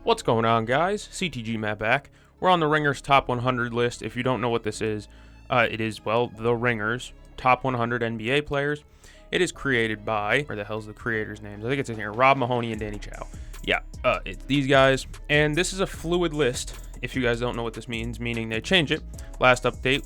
What's going on, guys? CTG Matt back. We're on the Ringers Top 100 list. If you don't know what this is, it is, well, the Ringers Top 100 NBA players. It is created by, where the hell's the creators' names? I think it's in here, Rob Mahoney and Danny Chow. Yeah, it's these guys. And this is a fluid list, if you guys don't know what this means, meaning they change it. Last update,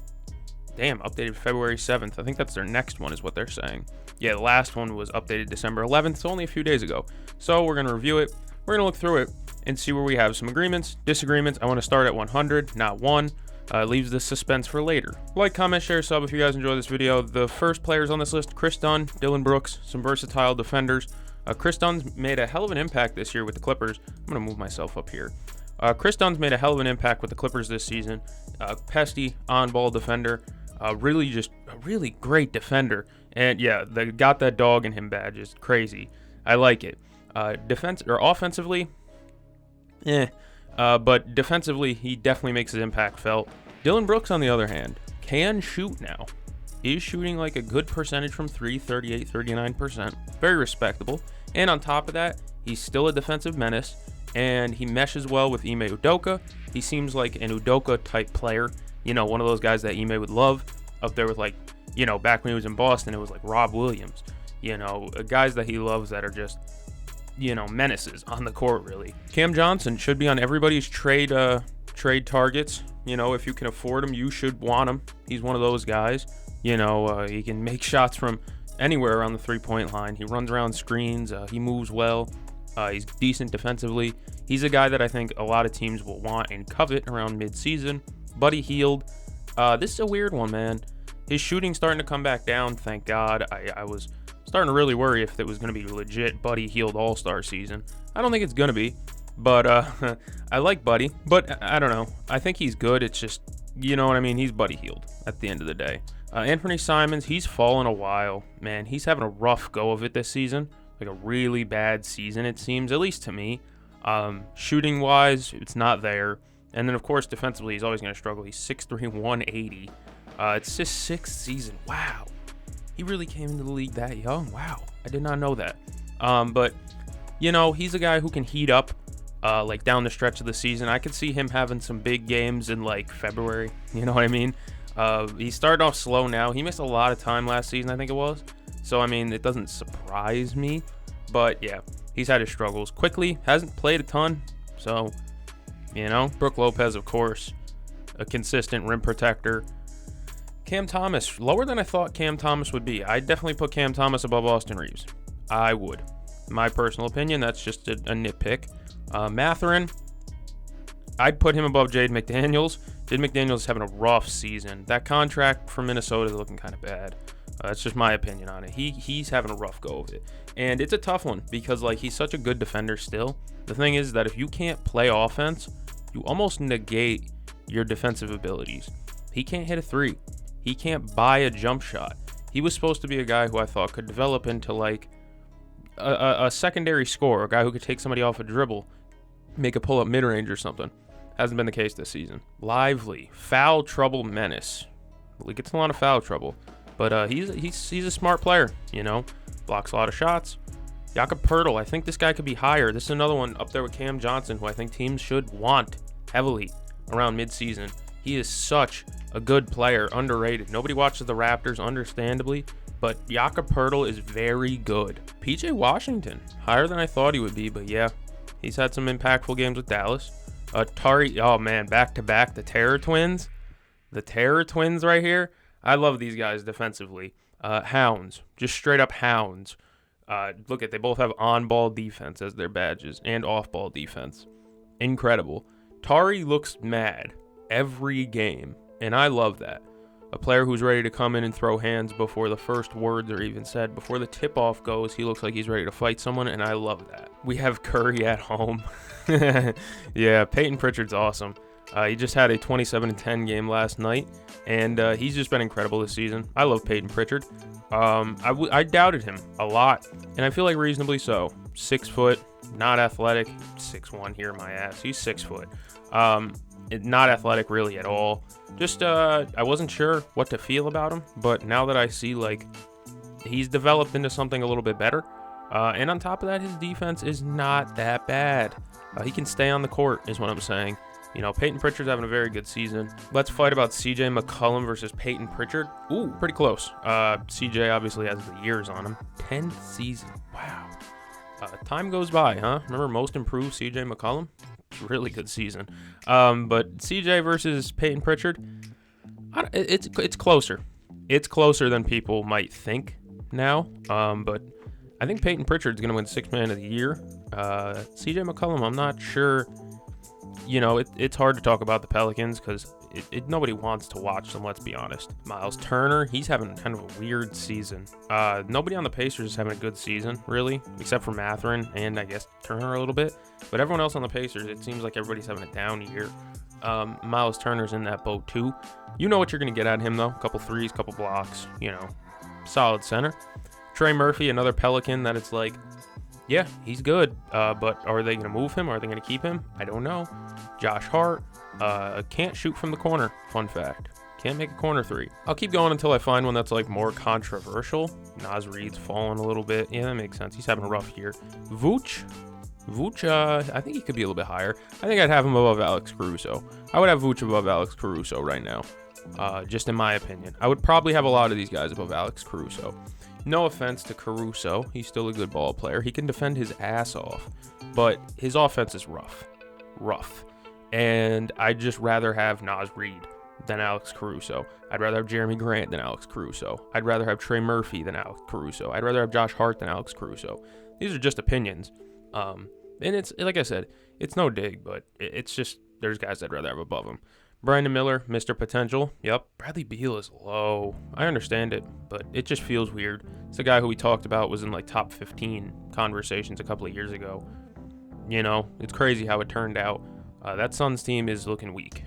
updated February 7th. I think that's their next one is what they're saying. Yeah, the last one was updated December 11th, so only a few days ago. So we're going to review it. We're going to look through it and see where we have some agreements, disagreements. I want to start at 100, not 1. Leaves the suspense for later. Like, comment, share, sub if you guys enjoy this video. The first players on this list, Chris Dunn, Dylan Brooks, some versatile defenders. Chris Dunn's made a hell of an impact this year with the Clippers. I'm going to move myself up here. Chris Dunn's made a hell of an impact with the Clippers this season. Pesty, on-ball defender. Really great defender. And yeah, they got that dog in him badge is crazy. I like it. Offensively, but defensively, he definitely makes his impact felt. Dylan Brooks, on the other hand, can shoot now. He's shooting like a good percentage from 3, 38, 39%. Very respectable. And on top of that, he's still a defensive menace, and he meshes well with Ime Udoka. He seems like an Udoka-type player. You know, one of those guys that Ime would love. Up there with, like, you know, back when he was in Boston, it was like Rob Williams. You know, guys that he loves that are just, you know, menaces on the court, really. Cam Johnson should be on everybody's trade targets. You know, if you can afford him, you should want him. He's one of those guys. You know, he can make shots from anywhere around the three-point line. He runs around screens. He moves well. He's decent defensively. He's a guy that I think a lot of teams will want and covet around mid-season. Buddy Hield. This is a weird one, man. His shooting's starting to come back down, thank God. I was starting to really worry if it was going to be legit Buddy Hield All-Star season. I don't think it's going to be, but I like Buddy. But I don't know. I think he's good. It's just, you know what I mean? He's Buddy Hield at the end of the day. Anthony Simons, he's fallen a while. Man, he's having a rough go of it this season. Like a really bad season, it seems, at least to me. Shooting-wise, it's not there. And then, of course, defensively, he's always going to struggle. He's 6'3", 180. It's his sixth season. Wow. He really came into the league that young. Wow. I did not know that. But, you know, he's a guy who can heat up, like, down the stretch of the season. I could see him having some big games in, like, February. You know what I mean? He started off slow now. He missed a lot of time last season, I think it was. So, I mean, it doesn't surprise me. But, yeah, he's had his struggles. Quickly, hasn't played a ton. So, you know, Brook Lopez, of course, a consistent rim protector. Cam Thomas, lower than I thought Cam Thomas would be. I'd definitely put Cam Thomas above Austin Reeves. I would. My personal opinion, that's just a nitpick. Mathurin, I'd put him above Jaden McDaniels. Jaden McDaniels is having a rough season. That contract from Minnesota is looking kind of bad. That's just my opinion on it. He's having a rough go of it. And it's a tough one because, like, he's such a good defender still. The thing is that if you can't play offense, you almost negate your defensive abilities. He can't hit a three. He can't buy a jump shot. He was supposed to be a guy who I thought could develop into, like, a secondary scorer, a guy who could take somebody off a dribble, make a pull-up mid-range or something. Hasn't been the case this season. Lively, foul trouble menace. He gets a lot of foul trouble. But he's a smart player, you know. Blocks a lot of shots. Jakob Poeltl, I think this guy could be higher. This is another one up there with Cam Johnson, who I think teams should want heavily around midseason. He is such a good player, underrated. Nobody watches the Raptors, understandably, but Jakob Poeltl is very good. PJ Washington, higher than I thought he would be, but yeah, he's had some impactful games with Dallas. Tari, oh man, back-to-back, the Terror Twins. The Terror Twins right here. I love these guys defensively. Hounds, just straight up hounds. Look at, they both have on-ball defense as their badges and off-ball defense. Incredible. Tari looks mad every game, and I love that. A player who's ready to come in and throw hands before the first words are even said. Before the tip-off goes, he looks like he's ready to fight someone, and I love that. We have Curry at home. Yeah, Peyton Pritchard's awesome. He just had a 27-10 game last night, and he's just been incredible this season. I love Peyton Pritchard. I doubted him a lot, and I feel like reasonably so. 6 foot, not athletic. 6'1" here, my ass. He's 6 foot. Not athletic really at all. Just, I wasn't sure what to feel about him, but now that I see, like, he's developed into something a little bit better. And on top of that, his defense is not that bad. He can stay on the court, is what I'm saying. You know, Peyton Pritchard's having a very good season. Let's fight about CJ McCollum versus Peyton Pritchard. Ooh, pretty close. CJ obviously has the years on him. 10 seasons. Wow. Time goes by, huh? Remember most improved CJ McCollum? It's a really good season. But CJ versus Peyton Pritchard, it's closer. It's closer than people might think now. But I think Peyton Pritchard's going to win 6th Man of the Year. CJ McCollum, I'm not sure. You know, it's hard to talk about the Pelicans because nobody wants to watch them, let's be honest. Miles Turner, he's having kind of a weird season. Nobody on the Pacers is having a good season, really, except for Mathurin and I guess Turner a little bit. But everyone else on the Pacers, it seems like everybody's having a down year. Miles Turner's in that boat too. You know what you're going to get at him, though. A couple threes, couple blocks, you know, solid center. Trey Murphy, another Pelican that it's like, yeah, he's good, but are they going to move him? Are they going to keep him? I don't know. Josh Hart can't shoot from the corner. Fun fact. Can't make a corner three. I'll keep going until I find one that's like more controversial. Naz Reid's fallen a little bit. Yeah, that makes sense. He's having a rough year. Vooch, I think he could be a little bit higher. I think I'd have him above Alex Caruso. I would have Vooch above Alex Caruso right now, just in my opinion. I would probably have a lot of these guys above Alex Caruso. No offense to Caruso. He's still a good ball player. He can defend his ass off, but his offense is rough. And I'd just rather have Naz Reid than Alex Caruso. I'd rather have Jeremy Grant than Alex Caruso. I'd rather have Trey Murphy than Alex Caruso. I'd rather have Josh Hart than Alex Caruso. These are just opinions. And it's, like I said, it's no dig, but it's just, there's guys I'd rather have above him. Brandon Miller, Mr. Potential. Yep. Bradley Beal is low. I understand it, but it just feels weird. It's a guy who we talked about was in like top 15 conversations a couple of years ago. You know, it's crazy how it turned out. That Suns team is looking weak.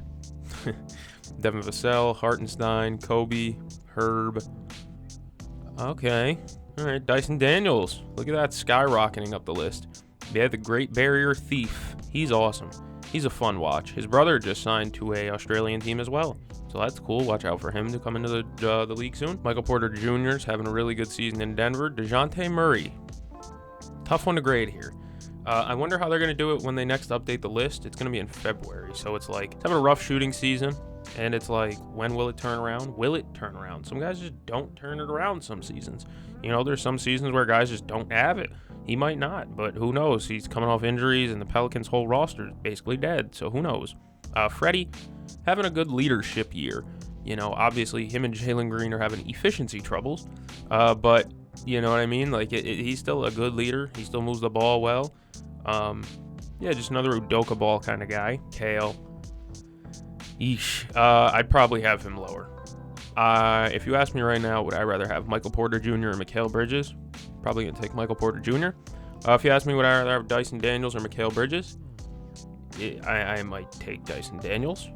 Devin Vassell, Hartenstein, Kobe, Herb. Okay. All right. Dyson Daniels. Look at that, skyrocketing up the list. They had the Great Barrier Thief. He's awesome. He's a fun watch. His brother just signed to a Australian team as well, so that's cool. Watch out for him to come into the league soon. Michael Porter Jr. is having a really good season in Denver. DeJounte Murray, tough one to grade here. I wonder how they're going to do it when they next update the list. It's going to be in February, so it's like it's having a rough shooting season, and it's like, when will it turn around? Will it turn around? Some guys just don't turn it around some seasons. You know, there's some seasons where guys just don't have it. He might not, but who knows? He's coming off injuries, and the Pelicans' whole roster is basically dead, so who knows? Freddie, having a good leadership year. You know, obviously, him and Jalen Green are having efficiency troubles, but you know what I mean? Like, he's still a good leader. He still moves the ball well. Yeah, just another Udoka ball kind of guy. Kale. Eesh. I'd probably have him lower. If you ask me right now, would I rather have Michael Porter Jr. or Mikal Bridges? Probably going to take Michael Porter Jr. If you ask me, would I rather have Dyson Daniels or Mikal Bridges? I might take Dyson Daniels.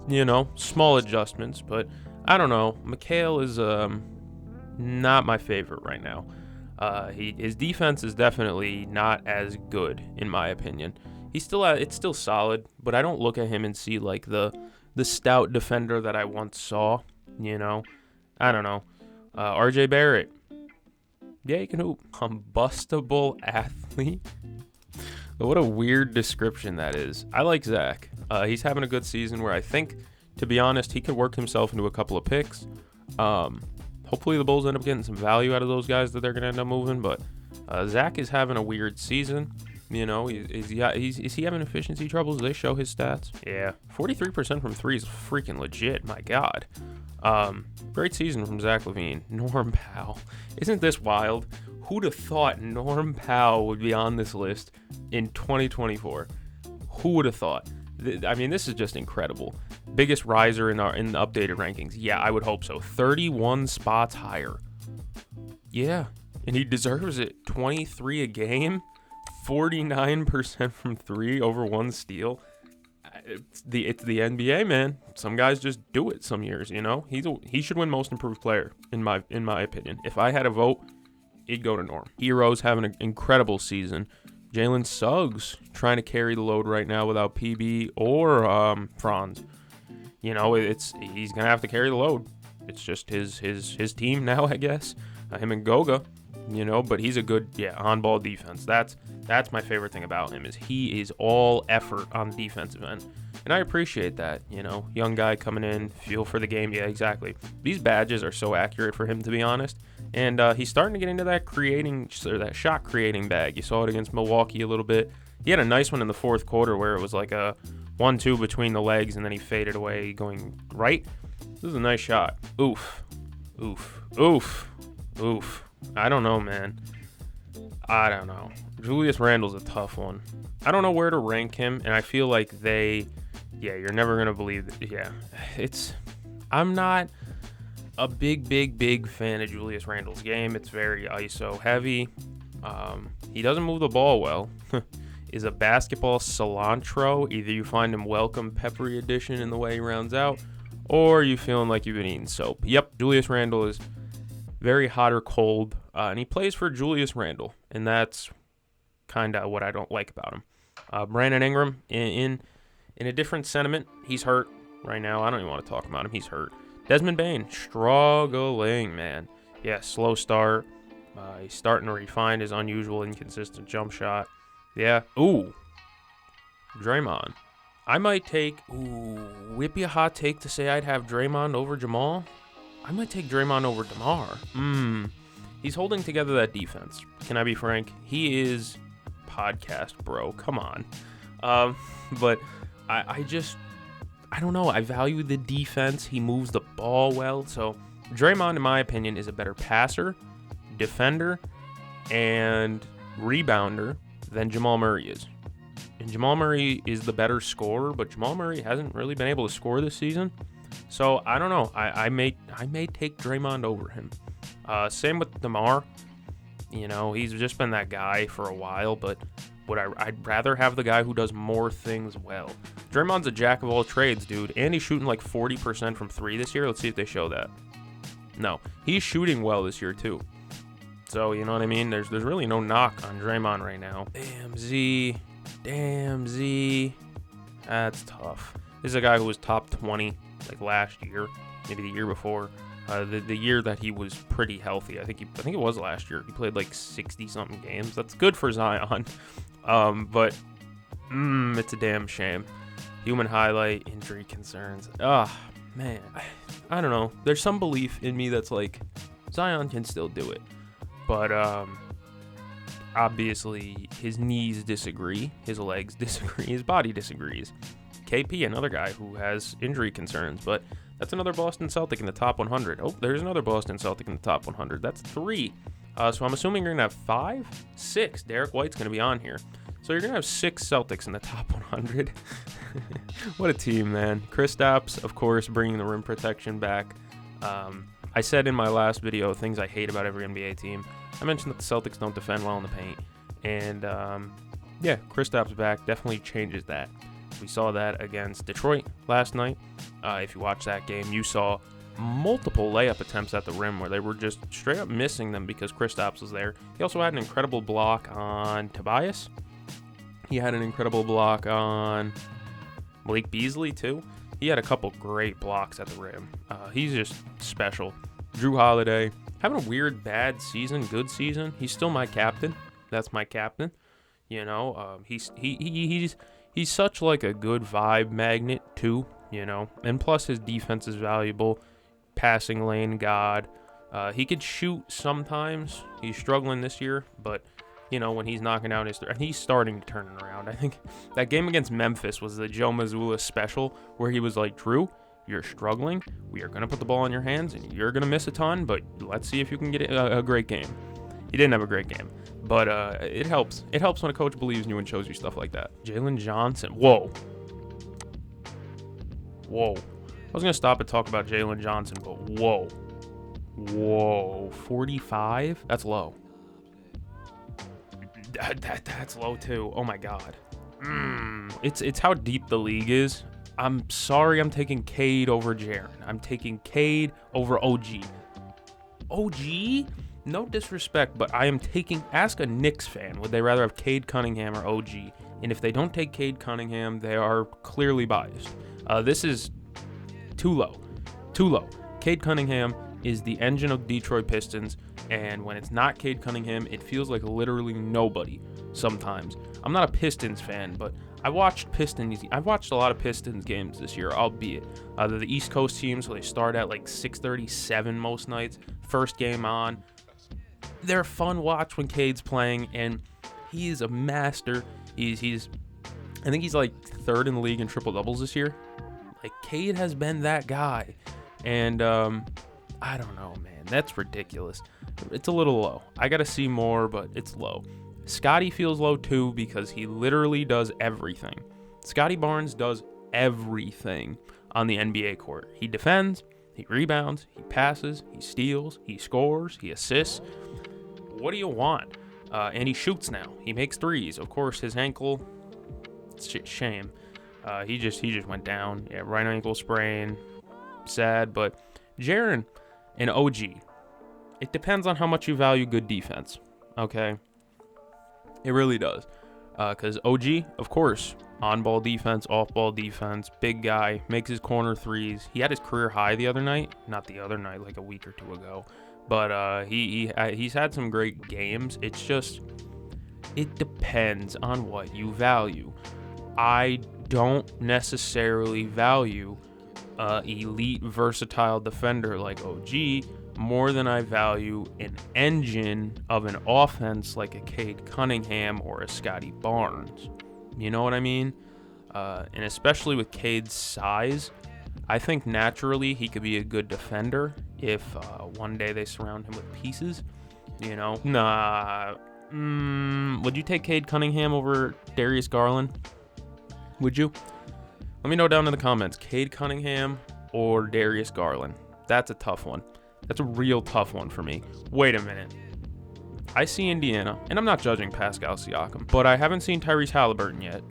You know, small adjustments, but I don't know. Mikal is not my favorite right now. His defense is definitely not as good, in my opinion. It's still solid, but I don't look at him and see like the stout defender that I once saw. You know, I don't know. RJ Barrett, yeah, he can hoop. Combustible athlete. What a weird description that is. I like Zach. He's having a good season where I think, to be honest, he could work himself into a couple of picks. Hopefully the Bulls end up getting some value out of those guys that they're going to end up moving. But Zach is having a weird season. You know, is he having efficiency troubles? Do they show his stats? Yeah, 43% from three is freaking legit. My God. Great season from Zach LaVine. Norm Powell. Isn't this wild? Who'd have thought Norm Powell would be on this list in 2024? Who would have thought? I mean, this is just incredible. Biggest riser in the updated rankings. Yeah, I would hope so. 31 spots higher. Yeah, and he deserves it. 23 a game, 49% from three, over one steal. It's the NBA, man. Some guys just do it some years, you know? He should win most improved player, in my opinion. If I had a vote, it'd go to Norm. Heroes having an incredible season. Jalen Suggs trying to carry the load right now without PB or Franz. You know, he's gonna have to carry the load. It's just his team now, I guess. Him and Goga. but he's a good, on-ball defense. That's my favorite thing about him is he is all effort on the defensive end. And I appreciate that, young guy coming in, feel for the game. Yeah, exactly. These badges are so accurate for him, to be honest. And he's starting to get into that shot creating bag. You saw it against Milwaukee a little bit. He had a nice one in the fourth quarter where it was like a 1-2 between the legs, and then he faded away going right. This is a nice shot. Oof. I don't know, man. I don't know. Julius Randle's a tough one. I don't know where to rank him, and I feel like you're never going to believe that. Yeah, I'm not a big fan of Julius Randle's game. It's very ISO heavy. He doesn't move the ball well. Is a basketball cilantro. Either you find him welcome peppery addition in the way he rounds out, or you feeling like you've been eating soap. Yep, Julius Randle is very hot or cold, and he plays for Julius Randle, and that's kind of what I don't like about him. Brandon Ingram, in a different sentiment, he's hurt right now. I don't even want to talk about him. He's hurt. Desmond Bane, struggling, man. Yeah, slow start. He's starting to refine his unusual, inconsistent jump shot. Yeah. Ooh. Draymond. I might whip you a hot take to say I'd have Draymond over Jamal. I might take Draymond over DeMar. He's holding together that defense. Can I be frank? He is podcast bro. Come on. But I don't know. I value the defense. He moves the ball well. So Draymond, in my opinion, is a better passer, defender, and rebounder than Jamal Murray is. And Jamal Murray is the better scorer, but Jamal Murray hasn't really been able to score this season. So I don't know. I may take Draymond over him. Same with DeMar. He's just been that guy for a while, but I'd rather have the guy who does more things well. Draymond's a jack of all trades, dude, and he's shooting like 40% from 3 this year. Let's see if they show that. No, he's shooting well this year too. So, you know what I mean? There's really no knock on Draymond right now. Damn, Z. That's tough. This is a guy who was top 20 like last year, maybe the year before. The year that he was pretty healthy. I think it was last year. He played like 60-something games. That's good for Zion. But it's a damn shame. Human highlight, injury concerns. Man. I don't know. There's some belief in me that's like, Zion can still do it. But obviously his knees disagree, his legs disagree, his body disagrees. KP, another guy who has injury concerns, but that's another Boston Celtic in the top 100. Oh, there's another Boston Celtic in the top 100. That's 3. So I'm assuming you're going to have 6. Derek White's going to be on here. So you're going to have 6 Celtics in the top 100. What a team, man. Kristaps, of course, bringing the rim protection back. I said in my last video things I hate about every NBA team. I mentioned that the Celtics don't defend well in the paint. And, Kristaps back definitely changes that. We saw that against Detroit last night. If you watched that game, you saw multiple layup attempts at the rim where they were just straight up missing them because Kristaps was there. He also had an incredible block on Tobias. He had an incredible block on Malik Beasley, too. He had a couple great blocks at the rim. He's just special. Drew Holiday, having a weird bad season, good season. He's still my captain. That's my captain. He's such like a good vibe magnet too, and plus his defense is valuable. Passing lane god. He could shoot sometimes. He's struggling this year, but when he's knocking out his he's starting to turn it around. I think that game against Memphis was the Joe Mazzulla special where he was like, Drew, you're struggling. We are going to put the ball in your hands and you're going to miss a ton, but let's see if you can get a great game. He didn't have a great game. But it helps. It helps when a coach believes in you and shows you stuff like that. Jalen Johnson. Whoa. I was going to stop and talk about Jalen Johnson, but whoa. 45? That's low. That's low, too. Oh, my God. It's how deep the league is. I'm sorry I'm taking Cade over Jaren. I'm taking Cade over OG. OG? No disrespect, but I am ask a Knicks fan, would they rather have Cade Cunningham or OG? And if they don't take Cade Cunningham, they are clearly biased. This is too low. Cade Cunningham is the engine of Detroit Pistons, and when it's not Cade Cunningham, it feels like literally nobody sometimes. I'm not a Pistons fan, but I've watched a lot of Pistons games this year, albeit. They're the East Coast team, so they start at like 6:37 most nights. First game on. They're a fun watch when Cade's playing, and he is a master. I think he's like third in the league in triple doubles this year. Like, Cade has been that guy. And I don't know, man. That's ridiculous. It's a little low. I got to see more, but it's low. Scotty feels low too because he literally does everything. Scotty Barnes does everything on the NBA court. He defends, he rebounds, he passes, he steals, he scores, he assists. What do you want? And he shoots now. He makes threes. Of course, his ankle, shame. He just went down. Yeah, right ankle sprain. Sad, but Jaren and OG, it depends on how much you value good defense. Okay? It really does. Because OG, of course, on-ball defense, off-ball defense, big guy, makes his corner threes. He had his career high the other night. Not the other night, like a week or two ago. But he's had some great games. It's just, it depends on what you value. I don't necessarily value elite versatile defender like OG more than I value an engine of an offense like a Cade Cunningham or a Scotty Barnes. You know what I mean? And especially with Cade's size, I think naturally he could be a good defender if one day they surround him with pieces. You know? Would you take Cade Cunningham over Darius Garland? Would you? Let me know down in the comments. Cade Cunningham or Darius Garland? That's a tough one. That's a real tough one for me. Wait a minute. I see Indiana, and I'm not judging Pascal Siakam, but I haven't seen Tyrese Halliburton yet.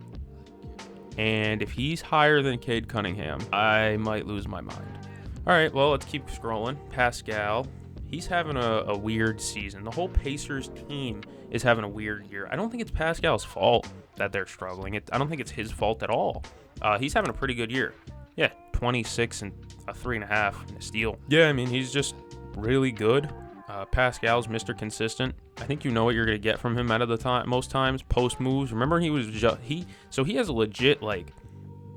And if he's higher than Cade Cunningham, I might lose my mind. All right, well, let's keep scrolling. Pascal, he's having a weird season. The whole Pacers team is having a weird year. I don't think it's Pascal's fault that they're struggling. I don't think it's his fault at all. He's having a pretty good year. Yeah, 26 and a 3.5 and a steal. Yeah, I mean, he's just really good. Pascal's Mr. Consistent. I think you know what you're going to get from him out of the time. Most times, post moves. Remember, he has a legit, like,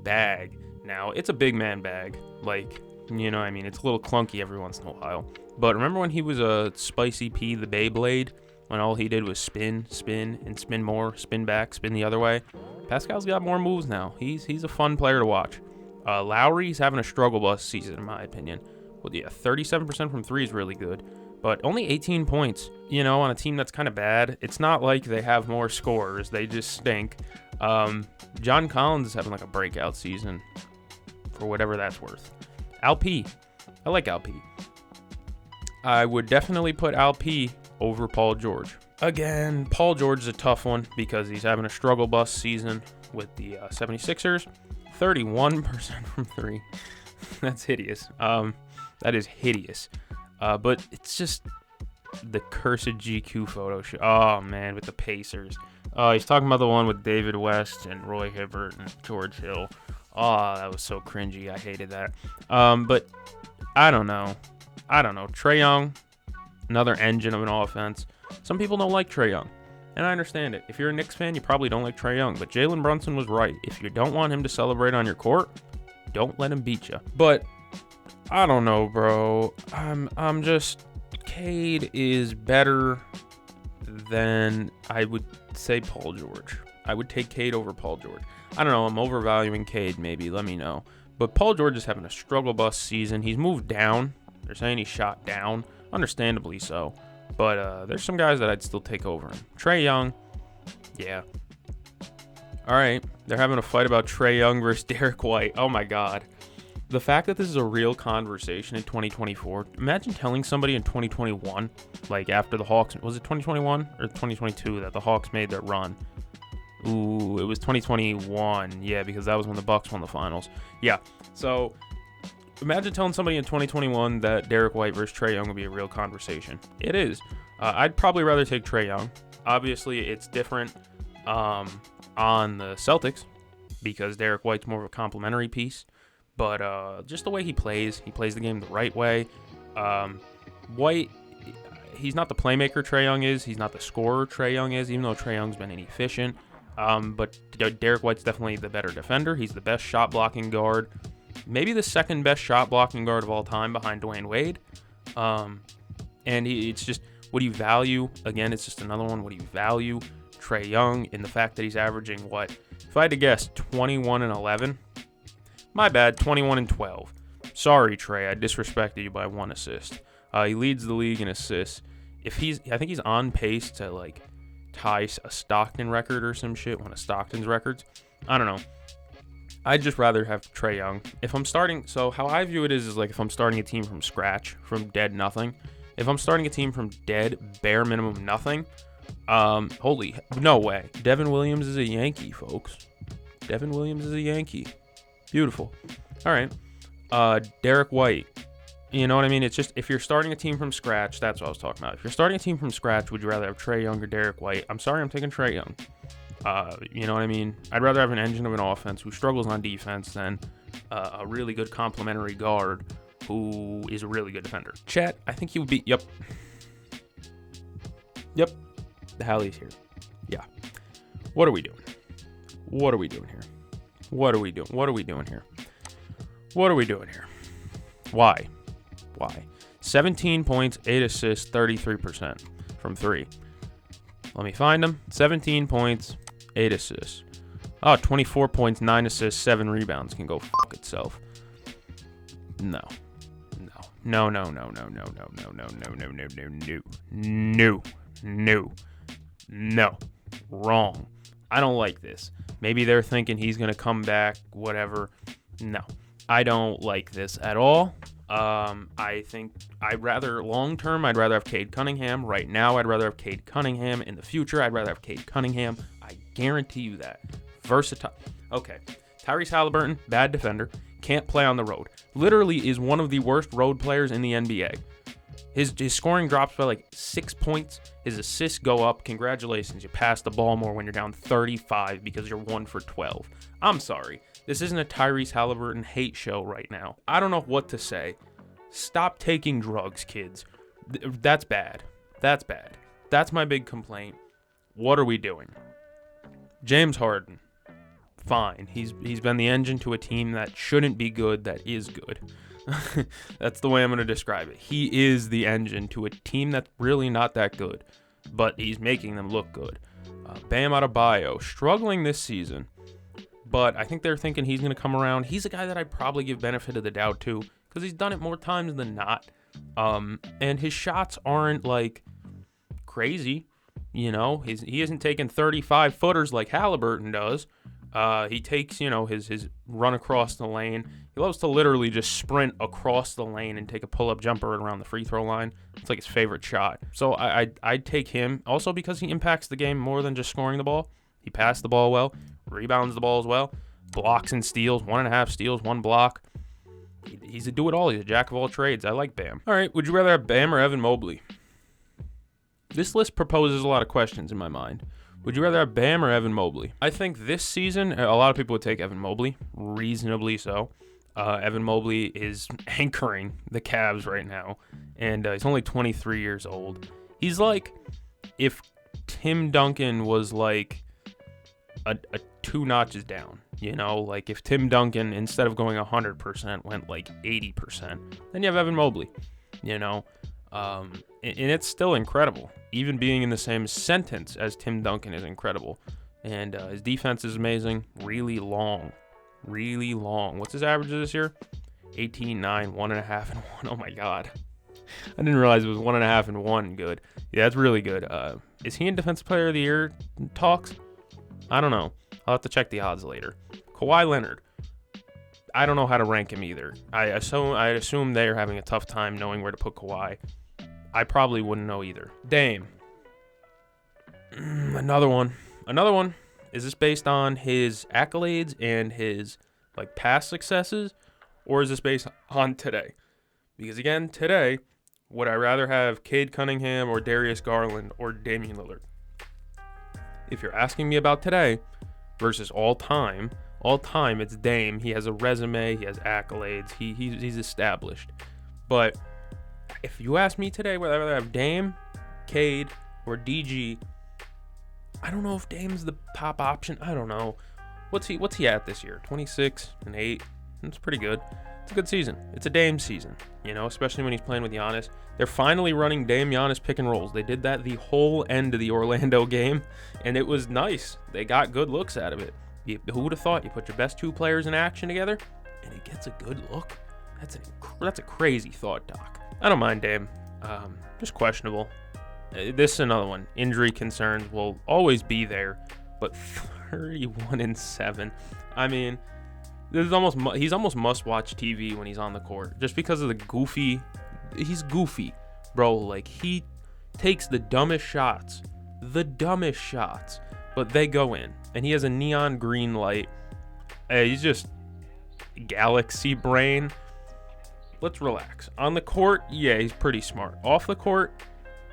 bag now. It's a big man bag. Like, you know what I mean? It's a little clunky every once in a while. But remember when he was a Spicy P, the Beyblade? When all he did was spin, and spin more, spin back, spin the other way? Pascal's got more moves now. He's a fun player to watch. Lowry's having a struggle bus season, in my opinion. Well, yeah, 37% from three is really good. But only 18 points, you know, on a team that's kind of bad. It's not like they have more scorers. They just stink. John Collins is having like a breakout season for whatever that's worth. Alp, I like Alp. I would definitely put Alp over Paul George. Again, Paul George is a tough one because he's having a struggle bus season with the 76ers. 31% from three. That's hideous. That is hideous. But it's just the cursed GQ photo shoot. Oh, man, with the Pacers. He's talking about the one with David West and Roy Hibbert and George Hill. Oh, that was so cringy. I hated that. But I don't know. Trae Young, another engine of an offense. Some people don't like Trae Young, and I understand it. If you're a Knicks fan, you probably don't like Trae Young, but Jalen Brunson was right. If you don't want him to celebrate on your court, don't let him beat you. But I don't know, bro. I'm just, Cade is better than, I would say, Paul George. I would take Cade over Paul George. I don't know. I'm overvaluing Cade, maybe. Let me know. But Paul George is having a struggle bus season. He's moved down. They're saying he shot down. Understandably so. But there's some guys that I'd still take over him. Trae Young, yeah. All right. They're having a fight about Trae Young versus Derek White. Oh, my God. The fact that this is a real conversation in 2024, imagine telling somebody in 2021, like after the Hawks, was it 2021 or 2022 that the Hawks made their run? Ooh, it was 2021. Yeah, because that was when the Bucks won the finals. Yeah. So imagine telling somebody in 2021 that Derek White versus Trae Young would be a real conversation. It is. I'd probably rather take Trae Young. Obviously, it's different on the Celtics because Derek White's more of a complimentary piece. But just the way he plays the game the right way. White, he's not the playmaker Trae Young is. He's not the scorer Trae Young is, even though Trae Young's been inefficient. But Derek White's definitely the better defender. He's the best shot blocking guard. Maybe the second best shot blocking guard of all time behind Dwayne Wade. And it's just, what do you value? Again, it's just another one. What do you value? Trae Young in the fact that he's averaging what? If I had to guess, 21 and 11. My bad, 21 and 12. Sorry, Trae, I disrespected you by 1 assist. He leads the league in assists. I think he's on pace to like tie a Stockton record or some shit, one of Stockton's records. I don't know. I'd just rather have Trae Young. If I'm starting, so how I view it is like if I'm starting a team from scratch, from dead nothing. If I'm starting a team from dead, bare minimum nothing, holy, no way. Devin Williams is a Yankee, folks. Devin Williams is a Yankee. Beautiful. All right. Derek White. You know what I mean? It's just, if you're starting a team from scratch, that's what I was talking about. If you're starting a team from scratch, would you rather have Trae Young or Derek White? I'm sorry, I'm taking Trae Young. You know what I mean? I'd rather have an engine of an offense who struggles on defense than a really good complementary guard who is a really good defender. Chat, I think he would be, yep. The Hallie's here. Yeah. What are we doing? What are we doing here? What are we doing? What are we doing here? What are we doing here? Why? 17 points, 8 assists, 33% from 3. Let me find him. 17 points, 8 assists. Oh, 24 points, 9 assists, 7 rebounds. Can go fuck itself. No. Wrong. I don't like this. Maybe they're thinking he's going to come back, whatever. No. I don't like this at all. I think long term, I'd rather have Cade Cunningham. Right now, I'd rather have Cade Cunningham. In the future, I'd rather have Cade Cunningham. I guarantee you that. Versatile. Okay. Tyrese Halliburton, bad defender, can't play on the road. Literally is one of the worst road players in the NBA. His scoring drops by like 6 points. His assists go up. Congratulations, you pass the ball more when you're down 35 because you're 1 for 12. I'm sorry. This isn't a Tyrese Halliburton hate show right now. I don't know what to say. Stop taking drugs, kids. That's bad. That's bad. That's my big complaint. What are we doing? James Harden. Fine. He's been the engine to a team that shouldn't be good, that is good. That's the way I'm going to describe it. He is the engine to a team that's really not that good, but he's making them look good. Bam Adebayo, struggling this season, but I think they're thinking he's going to come around. He's a guy that I'd probably give benefit of the doubt to because he's done it more times than not. And his shots aren't like crazy. You know, he isn't taking 35 footers like Halliburton does. He takes, his run across the lane. He loves to literally just sprint across the lane and take a pull-up jumper around the free throw line. It's like his favorite shot. So I'd take him also because he impacts the game more than just scoring the ball. He passed the ball well, rebounds the ball as well, blocks and steals, 1.5 steals, 1 block. He's a do-it-all. He's a jack of all trades. I like Bam. All right, would you rather have Bam or Evan Mobley? This list proposes a lot of questions in my mind. Would you rather have Bam or Evan Mobley? I think this season, a lot of people would take Evan Mobley, reasonably so. Evan Mobley is anchoring the Cavs right now, and he's only 23 years old. He's like if Tim Duncan was like a 2 notches down, like if Tim Duncan, instead of going 100%, went like 80%, then you have Evan Mobley, and it's still incredible. Even being in the same sentence as Tim Duncan is incredible. And his defense is amazing. Really long. What's his averages this year? 18, 9, 1.5, and 1. Oh, my God. I didn't realize it was 1.5 and 1 good. Yeah, that's really good. Is he in Defensive Player of the Year talks? I don't know. I'll have to check the odds later. Kawhi Leonard. I don't know how to rank him either. I assume they're having a tough time knowing where to put Kawhi. I probably wouldn't know either. Dame. Another one. Is this based on his accolades and his past successes, or is this based on today? Because again, today, would I rather have Cade Cunningham or Darius Garland or Damian Lillard? If you're asking me about today versus all time, it's Dame. He has a resume. He has accolades. He's established. But If you ask me today whether I have Dame, Cade, or DG, I don't know if Dame's the top option. I don't know. What's he at this year? 26 and 8. That's pretty good. It's a good season. It's a Dame season, you know, especially when he's playing with Giannis. They're finally running Dame Giannis pick and rolls. They did that the whole end of the Orlando game, and it was nice. They got good looks out of it. Who would have thought? You put your best 2 players in action together, and it gets a good look. That's a crazy thought, Doc. I don't mind Dame. Just questionable. This is another one. Injury concerns will always be there, but 31-7. I mean, he's almost must-watch TV when he's on the court, just because of the goofy. He's goofy, bro. Like, he takes the dumbest shots, but they go in, and he has a neon green light. He's just galaxy brain. Let's relax. On the court, yeah, he's pretty smart. Off the court,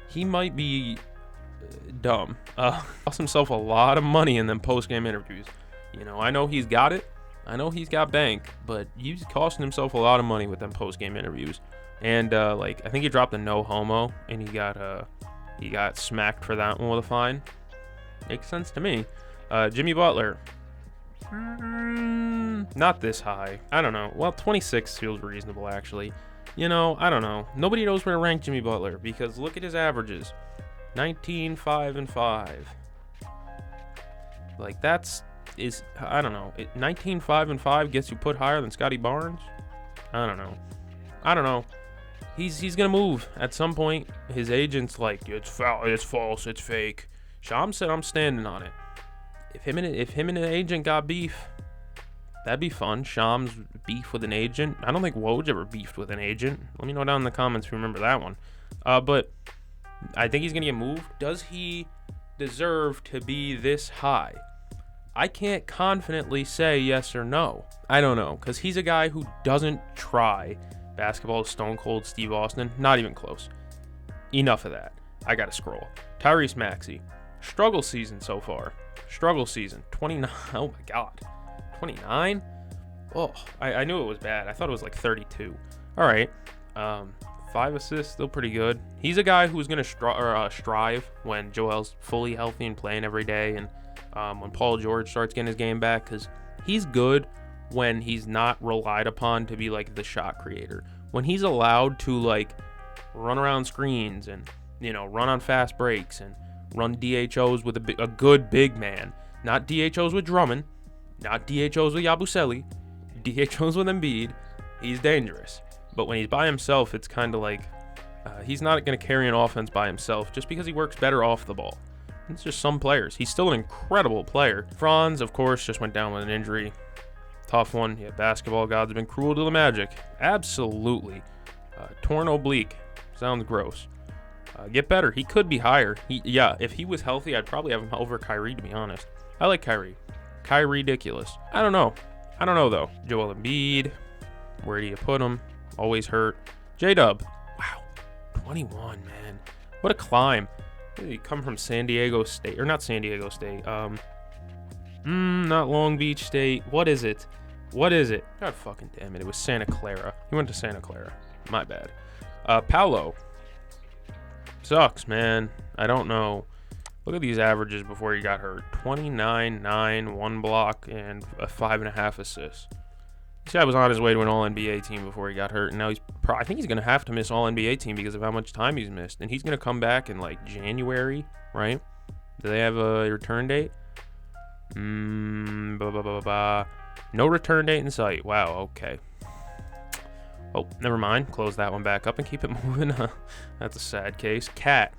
he might be dumb. Cost himself a lot of money in them post-game interviews. You know, I know he's got it. I know he's got bank, but he's costing himself a lot of money with them post-game interviews. And like, I think he dropped a no homo, and he got smacked for that one with a fine. Makes sense to me. Jimmy Butler. Not this high. I don't know. Well, 26 feels reasonable, actually. You know, I don't know. Nobody knows where to rank Jimmy Butler, because look at his averages. 19, 5, and 5. Like, I don't know. 19, 5, and 5 gets you put higher than Scotty Barnes? I don't know. He's gonna move at some point. His agent's like, it's foul, it's false, it's fake. Sham said, I'm standing on it. If him and an agent got beef, that'd be fun. Sham's beef with an agent. I don't think Woj ever beefed with an agent. Let me know down in the comments if you remember that one. But I think he's gonna get moved. Does he deserve to be this high? I can't confidently say yes or no. I don't know, because he's a guy who doesn't try. Basketball is Stone Cold Steve Austin. Not even close. Enough of that. I gotta scroll. Tyrese Maxey. Struggle season so far. Struggle season. 29. Oh my God. 29? Oh, I knew it was bad. I thought it was like 32. All right. 5 assists, still pretty good. He's a guy who's going to strive when Joel's fully healthy and playing every day, and when Paul George starts getting his game back, because he's good when he's not relied upon to be like the shot creator. When he's allowed to like run around screens and, you know, run on fast breaks and run DHOs with a good big man, not DHOs with Drummond, not DHOs with Yabusele, DHOs with Embiid, he's dangerous. But when he's by himself, it's kind of like he's not going to carry an offense by himself just because he works better off the ball. It's just some players. He's still an incredible player. Franz, of course, just went down with an injury. Tough one. Yeah, basketball gods have been cruel to the Magic. Absolutely. Torn oblique. Sounds gross. Get better. He could be higher. If he was healthy, I'd probably have him over Kyrie, to be honest. I like Kyrie. Ridiculous. I don't know, though. Joel Embiid. Where do you put him? Always hurt. J-Dub. Wow. 21, man. What a climb. He come from San Diego State. Or not San Diego State. Not Long Beach State. What is it? God fucking damn it. It was Santa Clara. He went to Santa Clara. My bad. Paolo. Sucks, man. I don't know. Look at these averages before he got hurt. 29, 9, 1 block, and 5.5 assists. This guy was on his way to an All-NBA team before he got hurt, and now I think he's going to have to miss All-NBA team because of how much time he's missed. And he's going to come back in, like, January, right? Do they have a return date? No return date in sight. Wow, okay. Oh, never mind. Close that one back up and keep it moving. That's a sad case. Cat.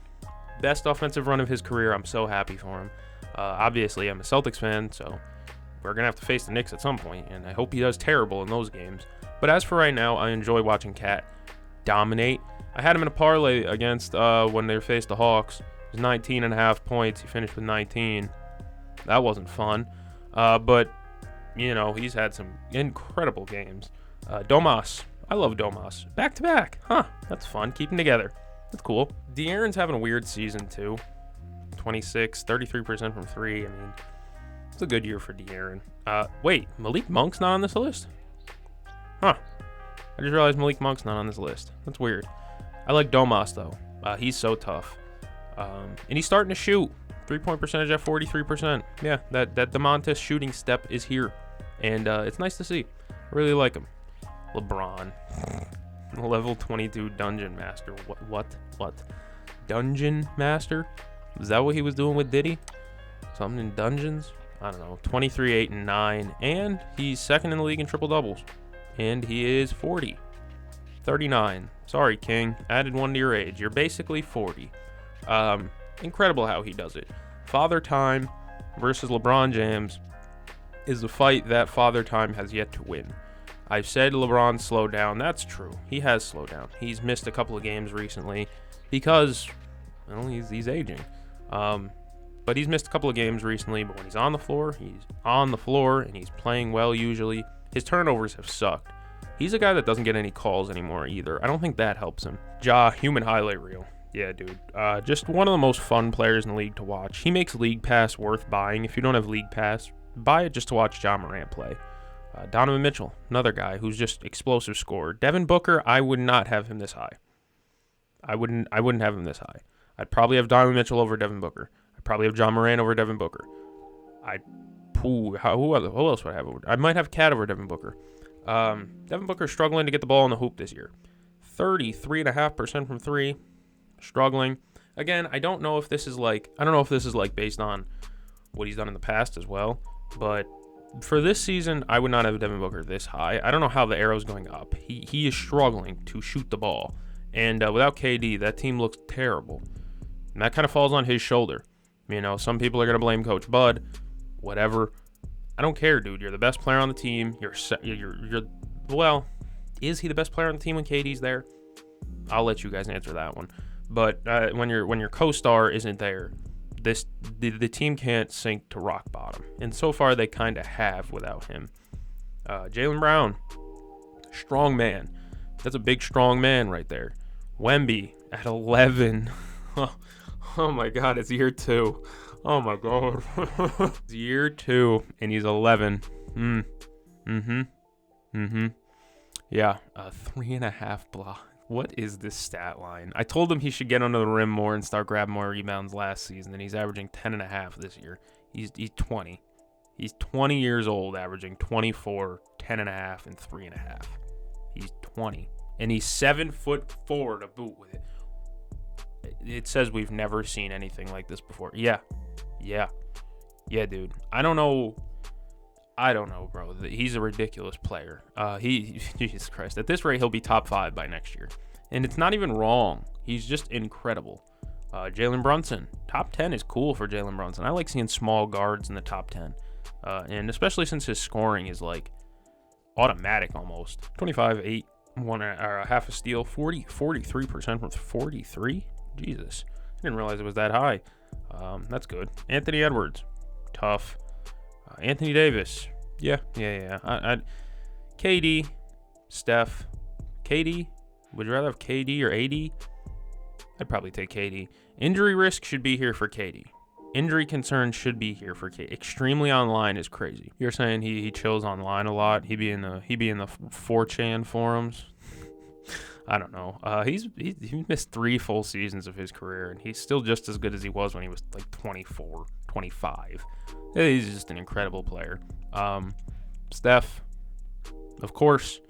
Best offensive run of his career. I'm so happy for him. Obviously, I'm a Celtics fan, so we're going to have to face the Knicks at some point, and I hope he does terrible in those games. But as for right now, I enjoy watching Cat dominate. I had him in a parlay against when they faced the Hawks. It was 19.5 points. He finished with 19. That wasn't fun. But, you know, he's had some incredible games. Domas. I love Domas. Back-to-back. Huh. That's fun. Keep them together. That's cool. De'Aaron's having a weird season, too. 26, 33% from 3. I mean, it's a good year for De'Aaron. Wait, Malik Monk's not on this list? Huh. I just realized Malik Monk's not on this list. That's weird. I like Domas, though. He's so tough. And he's starting to shoot. 3-point percentage at 43%. Yeah, that DeMontis shooting step is here. And it's nice to see. I really like him. LeBron. Level 22 Dungeon Master. What? Dungeon Master? Is that what he was doing with Diddy? Something in dungeons? I don't know. 23, 8, and 9. And he's second in the league in triple doubles. And he is 40. 39. Sorry, King. Added 1 to your age. You're basically 40. Incredible how he does it. Father Time versus LeBron James is a fight that Father Time has yet to win. I've said LeBron slowed down. That's true. He has slowed down. He's missed a couple of games recently because, well, he's aging. But he's missed a couple of games recently. But when he's on the floor, and he's playing well usually. His turnovers have sucked. He's a guy that doesn't get any calls anymore either. I don't think that helps him. Ja, human highlight reel. Yeah, dude. Just one of the most fun players in the league to watch. He makes League Pass worth buying. If you don't have League Pass, buy it just to watch Ja Morant play. Donovan Mitchell, another guy who's just explosive scorer. Devin Booker, I would not have him this high. I wouldn't have him this high. I'd probably have Donovan Mitchell over Devin Booker. I'd probably have Ja Morant over Devin Booker. Who else would I have over? I might have Cat over Devin Booker. Devin Booker's struggling to get the ball in the hoop this year. 33.5% from 3. Struggling. Again, I don't know if this is like based on what he's done in the past as well, but for this season, I would not have Devin Booker this high. I don't know how the arrow's going up. He is struggling to shoot the ball. And without KD, that team looks terrible. And that kind of falls on his shoulder. You know, some people are going to blame Coach Bud. Whatever. I don't care, dude. You're the best player on the team. Well, is he the best player on the team when KD's there? I'll let you guys answer that one. But when your co-star isn't there, the team can't sink to rock bottom. And so far, they kind of have without him. Jaylen Brown, strong man. That's a big, strong man right there. Wemby at 11. Oh my God, it's year 2. Oh my God. It's year 2, and he's 11. Yeah, 3.5 block. What is this stat line? I told him he should get under the rim more and start grabbing more rebounds last season, and he's averaging 10.5 this year. He's 20. He's 20 years old, averaging 24, 10.5, and 3.5. He's 20. And he's 7'4" to boot with it. It says we've never seen anything like this before. Yeah, dude. I don't know, bro. He's a ridiculous player. Jesus Christ. At this rate, he'll be top 5 by next year. And it's not even wrong. He's just incredible. Jalen Brunson. Top 10 is cool for Jalen Brunson. I like seeing small guards in the top 10. And especially since his scoring is like automatic almost. 25, 8, 1, or half a steal. 43% from 43. Jesus. I didn't realize it was that high. That's good. Anthony Edwards. Tough. Anthony Davis. Yeah. KD. Steph. KD. Would you rather have KD or AD? I'd probably take KD. Injury risk should be here for KD. Injury concerns should be here for KD. Extremely online is crazy. You're saying he chills online a lot. He be in the 4chan forums. I don't know. He missed 3 full seasons of his career, and he's still just as good as he was when he was like 24, 25. He's just an incredible player. Steph, of course,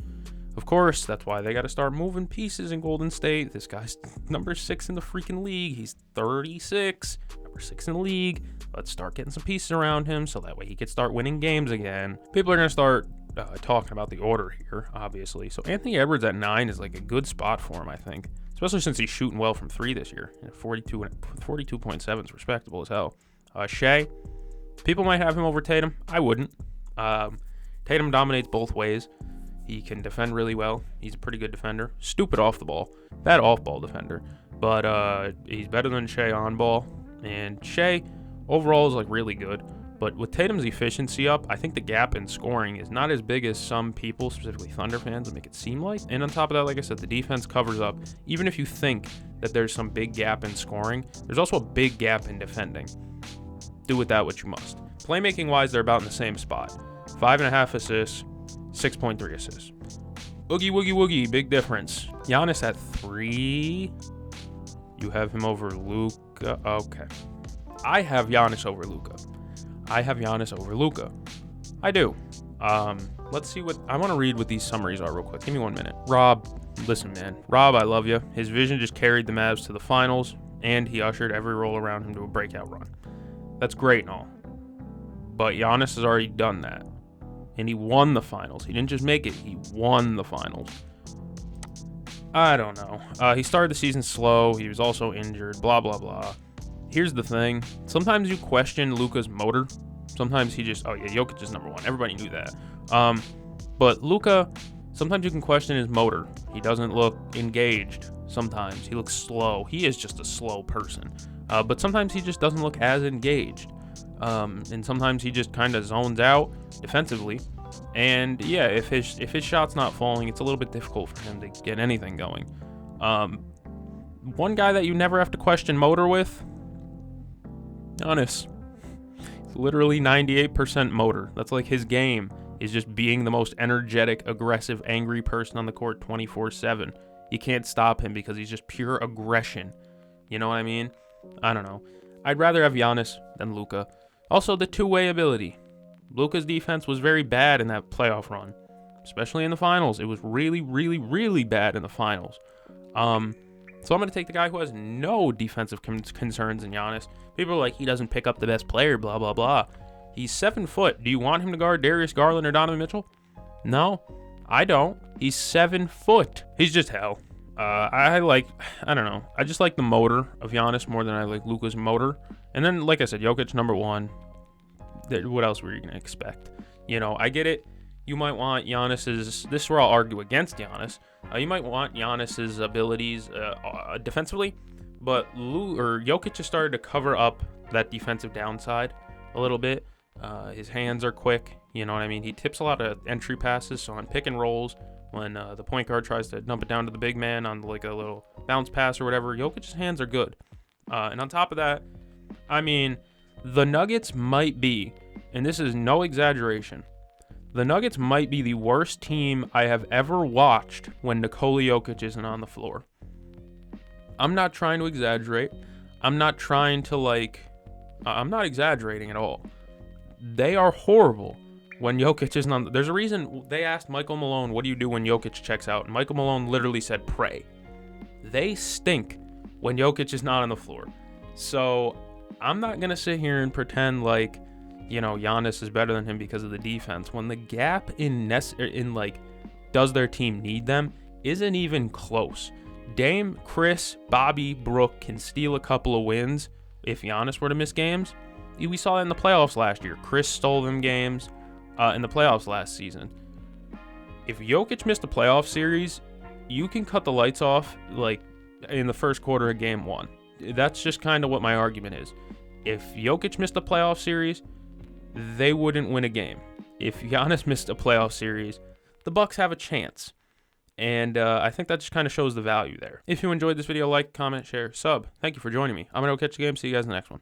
that's why they got to start moving pieces in Golden State. This guy's number 6 in the freaking league. He's 36, number 6 in the league. Let's start getting some pieces around him so that way he could start winning games again. People are going to start talking about the order here, obviously. So Anthony Edwards at 9 is like a good spot for him, I think, especially since he's shooting well from 3 this year. 42.7 is respectable as hell. Shea, people might have him over Tatum. I wouldn't. Tatum dominates both ways. He can defend really well. He's a pretty good defender. Stupid off the ball. Bad off ball defender. But he's better than Shea on ball. And Shea overall is like really good. But with Tatum's efficiency up, I think the gap in scoring is not as big as some people, specifically Thunder fans, would make it seem like. And on top of that, like I said, the defense covers up. Even if you think that there's some big gap in scoring, there's also a big gap in defending. Do with that what you must. Playmaking-wise, they're about in the same spot. 5.5 assists, 6.3 assists. Oogie woogie woogie, big difference. Giannis at 3. You have him over Luka. Okay. I have Giannis over Luka. I do. Let's see what I want to read what these summaries are real quick. Give me 1 minute. Rob, listen, man. Rob, I love you. His vision just carried the Mavs to the finals, and he ushered every role around him to a breakout run. That's great and all. But Giannis has already done that. And he won the finals. He didn't just make it, he won the finals. I don't know. He started the season slow. He was also injured. Blah, blah, blah. Here's the thing. Sometimes you question Luka's motor. Sometimes he just, Jokic is number 1. Everybody knew that. But Luka, sometimes you can question his motor. He doesn't look engaged. Sometimes he looks slow. He is just a slow person. But sometimes he just doesn't look as engaged. And sometimes he just kind of zones out defensively. And yeah, if his shot's not falling, it's a little bit difficult for him to get anything going. One guy that you never have to question motor with, Giannis. It's literally 98% motor. That's like his game is just being the most energetic, aggressive, angry person on the court 24/7. You can't stop him because he's just pure aggression. You know what I mean? I don't know. I'd rather have Giannis than Luka. Also, the two-way ability. Luka's defense was very bad in that playoff run, especially in the finals. It was really, really, really bad in the finals. So I'm going to take the guy who has no defensive concerns in Giannis. People are like, he doesn't pick up the best player, blah, blah, blah. He's 7 foot. Do you want him to guard Darius Garland or Donovan Mitchell? No, I don't. He's 7 foot. He's just hell. I don't know. I just like the motor of Giannis more than I like Luka's motor. And then, like I said, Jokic number 1. What else were you going to expect? You know, I get it. You might want Giannis's, this is where I'll argue against Giannis. You might want Giannis's abilities defensively, but Jokic has started to cover up that defensive downside a little bit. His hands are quick, you know what I mean? He tips a lot of entry passes, so on pick and rolls, when the point guard tries to dump it down to the big man on like a little bounce pass or whatever, Jokic's hands are good. And on top of that, I mean, the Nuggets might be, and this is no exaggeration, the Nuggets might be the worst team I have ever watched when Nikola Jokic isn't on the floor. I'm not trying to exaggerate. I'm not trying to I'm not exaggerating at all. They are horrible when Jokic isn't on. There's a reason they asked Michael Malone, what do you do when Jokic checks out? And Michael Malone literally said, pray. They stink when Jokic is not on the floor. So I'm not going to sit here and pretend like, Giannis is better than him because of the defense. When the gap in does their team need them isn't even close. Dame, Chris, Bobby, Brook can steal a couple of wins if Giannis were to miss games. We saw that in the playoffs last year. Chris stole them games in the playoffs last season. If Jokic missed a playoff series, you can cut the lights off in the first quarter of game 1. That's just kind of what my argument is. If Jokic missed a playoff series, they wouldn't win a game. If Giannis missed a playoff series, the Bucks have a chance. And I think that just kind of shows the value there. If you enjoyed this video, like, comment, share, sub. Thank you for joining me. I'm going to go catch the game. See you guys in the next one.